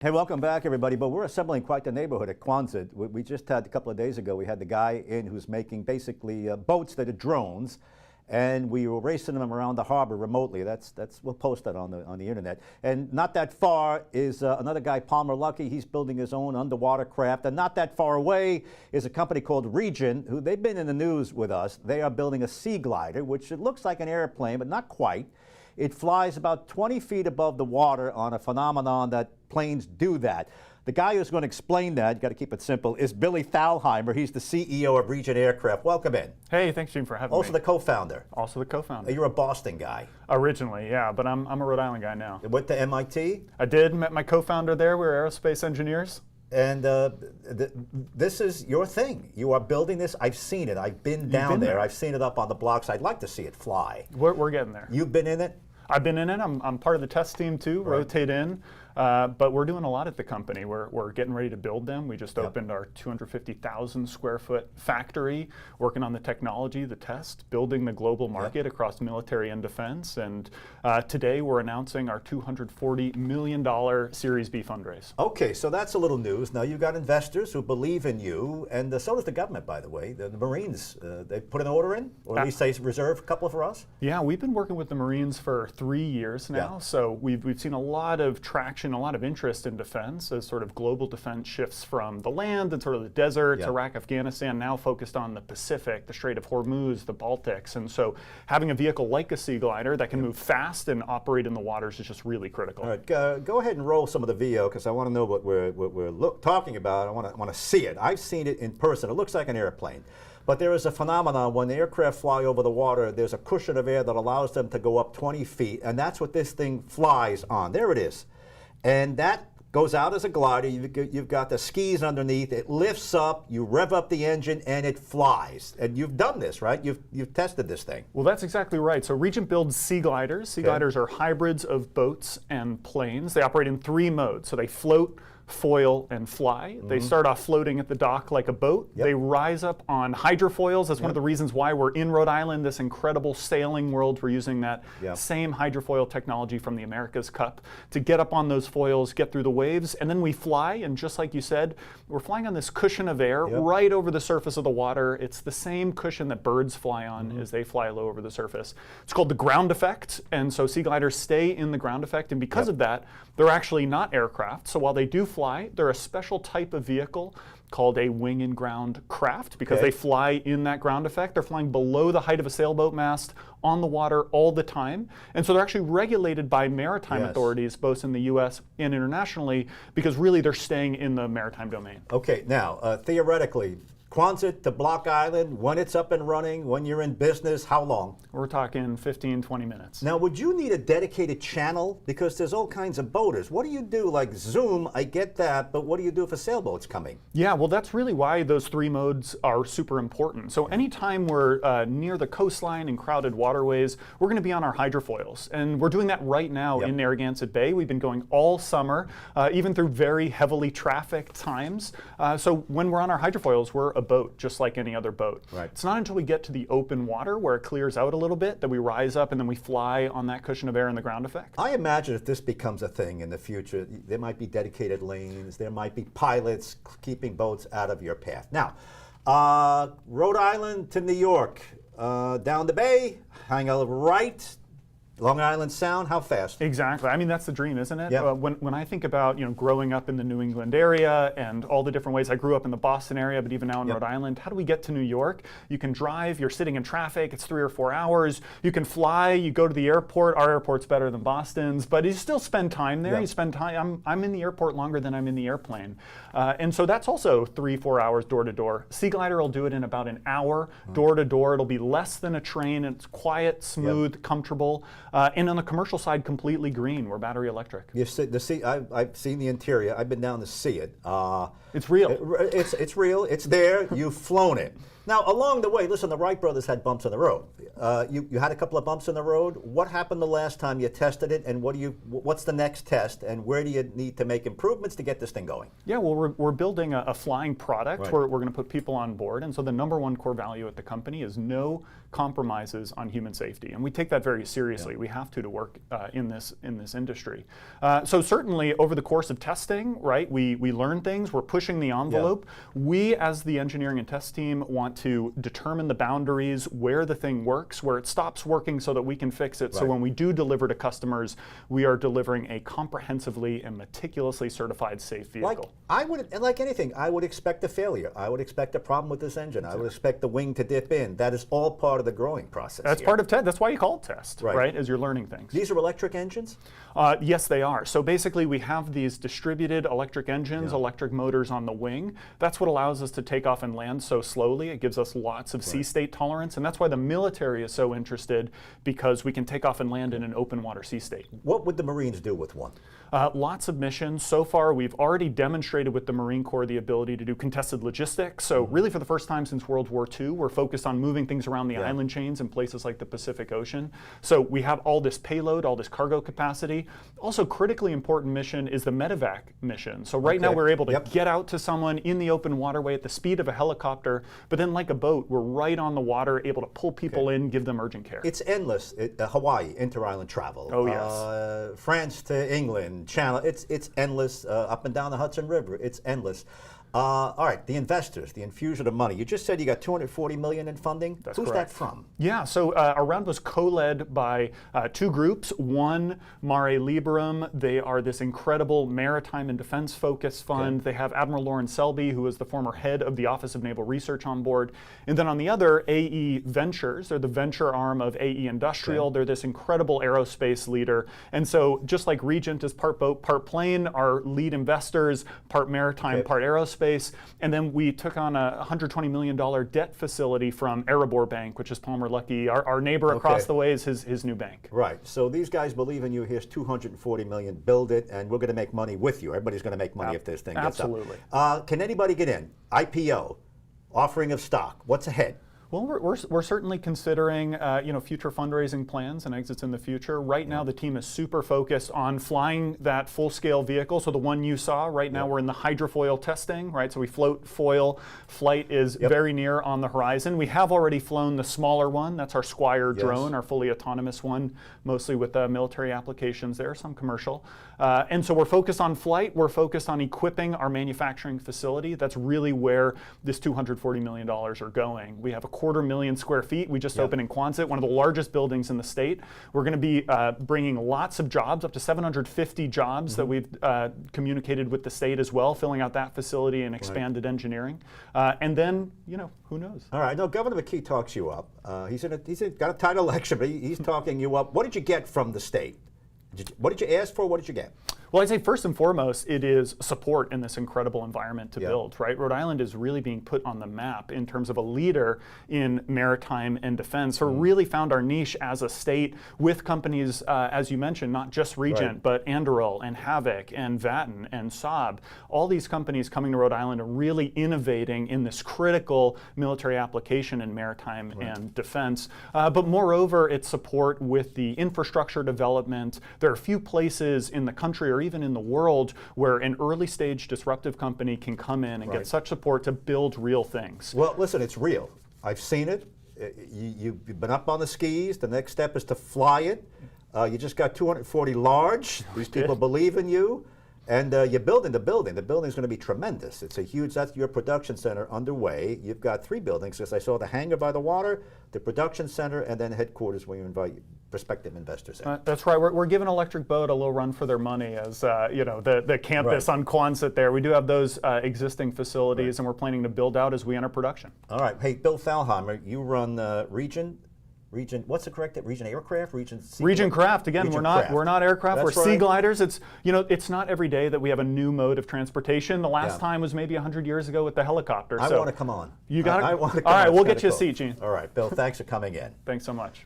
Hey, welcome back, everybody. But we're assembling quite the neighborhood at Quonset. We just had, a couple of days ago, we had the guy in who's making basically boats that are drones, and we were racing them around the harbor remotely. We'll post that on the internet. And not that far is another guy, Palmer Luckey. He's building his own underwater craft. And not that far away is a company called REGENT, who they've been in the news with us. They are building a Seaglider, which it looks like an airplane, but not quite. It flies about 20 feet above the water on a phenomenon that planes do that. The guy who's going to explain that, you got to keep it simple, is Billy Thalheimer. He's the CEO of REGENT Aircraft. Welcome in. Hey, thanks, Jim, for having me. Also the co-founder. Also the co-founder. You're a Boston guy. Originally, yeah, but I'm a Rhode Island guy now. Went to MIT? I did, met my co-founder there. We were aerospace engineers. And this is your thing. You are building this. I've seen it. I've been down there. I've seen it up on the blocks. I'd like to see it fly. We're getting there. You've been in it? I've been in it. I'm part of the test team too, right. Rotate in. But we're doing a lot at the company. We're getting ready to build them. We just opened our 250,000 square foot factory, working on the technology, the test, building the global market across military and defense. And today we're announcing our $240 million Series B fundraise. Okay, so that's a little news. Now you've got investors who believe in you, and so does the government, by the way. The Marines, they put an order in, or at least they reserve a couple for us? Yeah, we've been working with the Marines for 3 years now. So we've seen a lot of traction, a lot of interest in defense as sort of global defense shifts from the land and sort of the deserts, Iraq, Afghanistan, now focused on the Pacific, the Strait of Hormuz, the Baltics. And so having a vehicle like a Seaglider that can move fast and operate in the waters is just really critical. All right, go ahead and roll some of the video because I want to know what we're talking about. I want to see it. I've seen it in person. It looks like an airplane. But there is a phenomenon when the aircraft fly over the water, there's a cushion of air that allows them to go up 20 feet, and that's what this thing flies on. There it is. And that goes out as a glider. You've got the skis underneath. It lifts up, you rev up the engine, and it flies. And you've done this, right? You've tested this thing. Well, that's exactly right. So REGENT builds Seagliders. Seagliders are hybrids of boats and planes. They operate in 3 modes. So they float, foil, and fly. They start off floating at the dock like a boat. They rise up on hydrofoils. That's one of the reasons why we're in Rhode Island, this incredible sailing world. We're using that same hydrofoil technology from the America's Cup to get up on those foils, get through the waves, and then we fly, and just like you said, we're flying on this cushion of air right over the surface of the water. It's the same cushion that birds fly on as they fly low over the surface. It's called the ground effect, and so Seagliders stay in the ground effect, and because of that, they're actually not aircraft. So while they do fly, they're a special type of vehicle called a wing and ground craft because they fly in that ground effect. They're flying below the height of a sailboat mast on the water all the time. And so they're actually regulated by maritime authorities, both in the US and internationally, because really they're staying in the maritime domain. Okay, now, theoretically, Quonset to Block Island, when it's up and running, when you're in business, how long? We're talking 15, 20 minutes. Now, would you need a dedicated channel? Because there's all kinds of boaters. What do you do? Like Zoom, I get that, but what do you do if a sailboat's coming? Yeah, well, that's really why those 3 modes are super important. So anytime we're near the coastline and crowded waterways, we're going to be on our hydrofoils. And we're doing that right now in Narragansett Bay. We've been going all summer, even through very heavily trafficked times. So when we're on our hydrofoils, we're a boat, just like any other boat. It's not until we get to the open water where it clears out a little bit that we rise up and then we fly on that cushion of air in the ground effect. I imagine if this becomes a thing in the future, there might be dedicated lanes, there might be pilots keeping boats out of your path. Now, Rhode Island to New York, down the bay, hang a right, Long Island Sound, how fast? Exactly. I mean, that's the dream, isn't it? When I think about growing up in the New England area and all the different ways, I grew up in the Boston area, but even now in Rhode Island, how do we get to New York? You can drive, you're sitting in traffic, it's 3 or 4 hours. You can fly, you go to the airport. Our airport's better than Boston's, but you still spend time there. You spend time, I'm in the airport longer than I'm in the airplane. And so that's also 3-4 hours door to door. Seaglider will do it in about an hour, door to door. It'll be less than a train. It's quiet, smooth, comfortable. And on the commercial side, completely green. We're battery electric. You see, I've seen the interior. I've been down to see it. It's real. It's real. It's there. You've flown it. Now, along the way, listen, the Wright brothers had bumps on the road. You had a couple of bumps in the road. What happened the last time you tested it, and what's the next test, and where do you need to make improvements to get this thing going? Yeah, well, we're building a flying product. Right. We're going to put people on board, and so the number one core value at the company is no compromises on human safety, and we take that very seriously. We have to work in this industry. So certainly over the course of testing, right, we learn things. We're pushing the envelope. We, as the engineering and test team, want to determine the boundaries, where the thing works, where it stops working, so that we can fix it. So when we do deliver to customers, we are delivering a comprehensively and meticulously certified safe vehicle. Like anything, I would expect a failure. I would expect a problem with this engine. I would expect the wing to dip in. That is all part of the growing process. That's part of test. That's why you call it test, right? As you're learning things. These are electric engines? Yes, they are. So basically, we have these distributed electric engines, electric motors on the wing. That's what allows us to take off and land so slowly. It gives us lots of sea state tolerance, and that's why the military is so interested, because we can take off and land in an open water sea state. What would the Marines do with one? Lots of missions. So far, we've already demonstrated with the Marine Corps the ability to do contested logistics. So really, for the first time since World War II, we're focused on moving things around the island chains in places like the Pacific Ocean. So we have all this payload, all this cargo capacity. Also, critically important mission is the medevac mission. So right now, we're able to get out to someone in the open waterway at the speed of a helicopter, but then like a boat, we're right on the water, able to pull people in, give them urgent care. It's endless. Hawaii, inter-island travel. Oh, yes. France to England, Channel. It's endless. Up and down the Hudson River. It's endless. All right, the investors, the infusion of money. You just said you got $240 million in funding. That's Who's correct. that from? Yeah, so our round was co-led by two groups. One, Mare Liberum. They are this incredible maritime and defense focused fund. They have Admiral Lawrence Selby, who is the former head of the Office of Naval Research, on board. And then on the other, AE Ventures. They're the venture arm of AE Industrial. They're this incredible aerospace leader. And so just like Regent is part boat, part plane, our lead investors, part maritime, part aerospace. And then we took on a $120 million debt facility from Erebor Bank, which is Palmer Luckey. Our neighbor across the way is his new bank. Right. So these guys believe in you. Here's $240 million. Build it, and we're going to make money with you. Everybody's going to make money if this thing gets up. Absolutely. Can anybody get in? IPO, offering of stock. What's ahead? Well, we're certainly considering future fundraising plans and exits in the future. Right now, the team is super focused on flying that full-scale vehicle. So the one you saw, right now we're in the hydrofoil testing, right? So we float foil. Flight is very near on the horizon. We have already flown the smaller one. That's our Squire drone, our fully autonomous one, mostly with military applications there, some commercial. And so we're focused on flight. We're focused on equipping our manufacturing facility. That's really where this $240 million are going. We have 250,000 square feet. We just opened in Quonset, one of the largest buildings in the state. We're going to be bringing lots of jobs, up to 750 jobs that we've communicated with the state as well, filling out that facility and expanded engineering. And then, who knows? All right. No, Governor McKee talks you up. He's got a tight election, but he's talking you up. What did you get from the state? What did you ask for? What did you get? Well, I'd say first and foremost, it is support in this incredible environment to build, right? Rhode Island is really being put on the map in terms of a leader in maritime and defense. So we really found our niche as a state with companies, as you mentioned, not just Regent, but Anduril and Havoc and Vatten and Saab. All these companies coming to Rhode Island and really innovating in this critical military application in maritime and defense. But moreover, it's support with the infrastructure development. There are few places in the country or even in the world where an early stage disruptive company can come in and get such support to build real things. Well, listen, it's real. I've seen it. You've been up on the skis. The next step is to fly it. You just got 240 large. These people believe in you. And you're building the building. The building's going to be tremendous. It's a huge, that's your production center underway. You've got 3 buildings, because I saw the hangar by the water, the production center, and then headquarters where you invite prospective investors in. That's right. We're giving Electric Boat a little run for their money as the campus on Quonset there. We do have those existing facilities, and we're planning to build out as we enter production. All right. Hey, Bill Thalheimer, you run Regent. What's the correct? Regent Aircraft, Regent Seaglider? Regent Craft. Again, we're not aircraft. That's we're Seagliders. It's not every day that we have a new mode of transportation. The last time was maybe 100 years ago with the helicopter. I want to come on. You got it. I want to come All right, on. we'll get you a seat, Gene. All right, Bill. Thanks for coming in. Thanks so much.